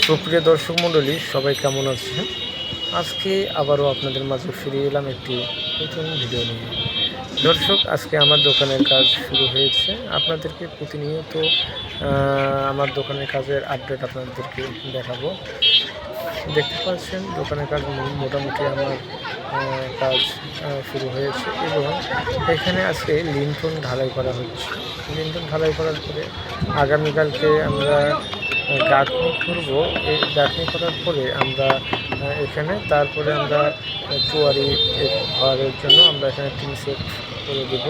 সুপ্রিয় দর্শক মণ্ডলী, সবাই কেমন আছেন? আজকে আবারও আপনাদের মাঝে ফিরে এলাম একটি নতুন ভিডিও নিয়ে। দর্শক, আজকে আমার দোকানের কাজ শুরু হয়েছে। আপনাদেরকে প্রতিনিয়ত আমার দোকানের কাজের আপডেট আপনাদেরকে দেখাবো। দেখতে পাচ্ছেন দোকানের কাজ মোটামুটি আমার কাজ শুরু হয়েছে এবং এখানে আজকে লিন্টন ঢালাই করা হচ্ছে। লিন্টন ঢালাই করার পরে আগামীকালকে আমরা গাঁথনি করব। এই গাঁথনি করার পরে আমরা এখানে তারপরে আমরা চুয়ারি ঘরের জন্য আমরা এখানে টিন সেট করে দেব।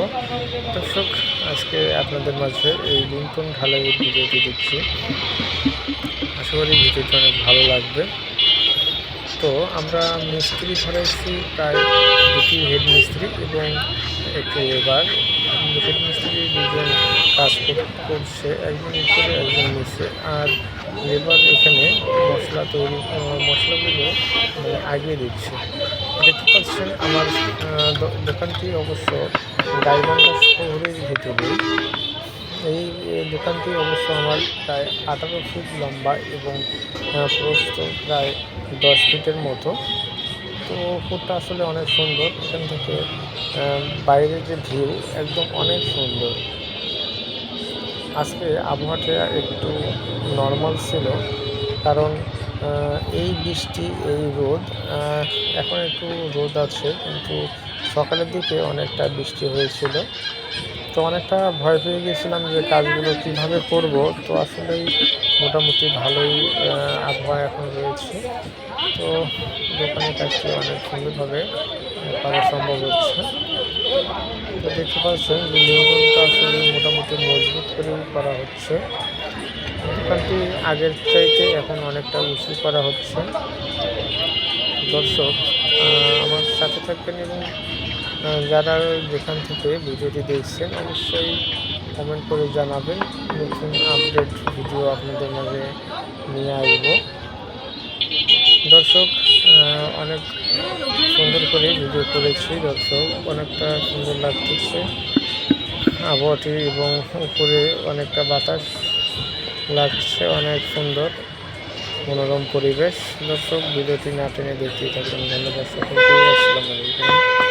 দর্শক, আজকে আপনাদের মাঝে এই লিন্টন ঢালাইয়ের ভিডিওটি দিচ্ছি। আশা করি ভিডিওটি অনেক ভালো লাগবে। তো আমরা মিস্ত্রি ধরেছি প্রায় দুটি হেড মিস্ত্রি এবং একটি লেবার। হেড মিস্ত্রি দুজন কাজ করছে, একজন উপরে একজন নিচে, আর লেবার এখানে মশলাগুলো আগিয়ে দিচ্ছে। দেখতে পাচ্ছেন আমার দোকানটি অবশ্য গাইবান্ধা শহরের ভিতরে। এই দোকানটি অবশ্য আমার প্রায় 18 ফিট লম্বা এবং প্রস্থ প্রায় 10 ফিটের মতো। তো ফুটটা আসলে অনেক সুন্দর। এখান থেকে বাইরের যে ভিউ একদম অনেক সুন্দর। আজকে আবহাওয়াটা একটু নর্মাল ছিল, কারণ এই বৃষ্টি এই রোদ, এখন একটু রোদ আছে, কিন্তু সকালের দিকে অনেকটা বৃষ্টি হয়েছিল। তো অনেকটা ভয় পেয়ে গিয়েছিলাম যে কাজগুলো কীভাবে করব। তো আসলেই মোটামুটি ভালোই আবহাওয়া এখন রয়েছে। তো দোকানের কাজটি অনেক সুন্দরভাবে করা সম্ভব হচ্ছে। তো দেখতে পাচ্ছেন যে লিন্টনটা আসলে মোটামুটি মজবুত করেই করা হচ্ছে। দোকানটি আগের চাইতে এখন অনেকটা উঁচু করা হচ্ছে। দর্শক, আমার সাথে থাকবেন এবং যারা যেখান থেকে ভিডিওটি দেখছেন অবশ্যই কমেন্ট করে জানাবেন। নতুন আপডেট ভিডিও আপনাদের মাঝে নিয়ে আসব। দর্শক, অনেক সুন্দর করে ভিডিও করেছি। দর্শক, অনেকটা সুন্দর লাগতেছে আবহাওয়াটি এবং উপরে অনেকটা বাতাস লাগছে, অনেক সুন্দর মনোরম পরিবেশ। দর্শক, ভিডিওটি না টেনে দেখতেই থাকবেন। ধন্যবাদ সকলকে। আসসালামু আলাইকুম।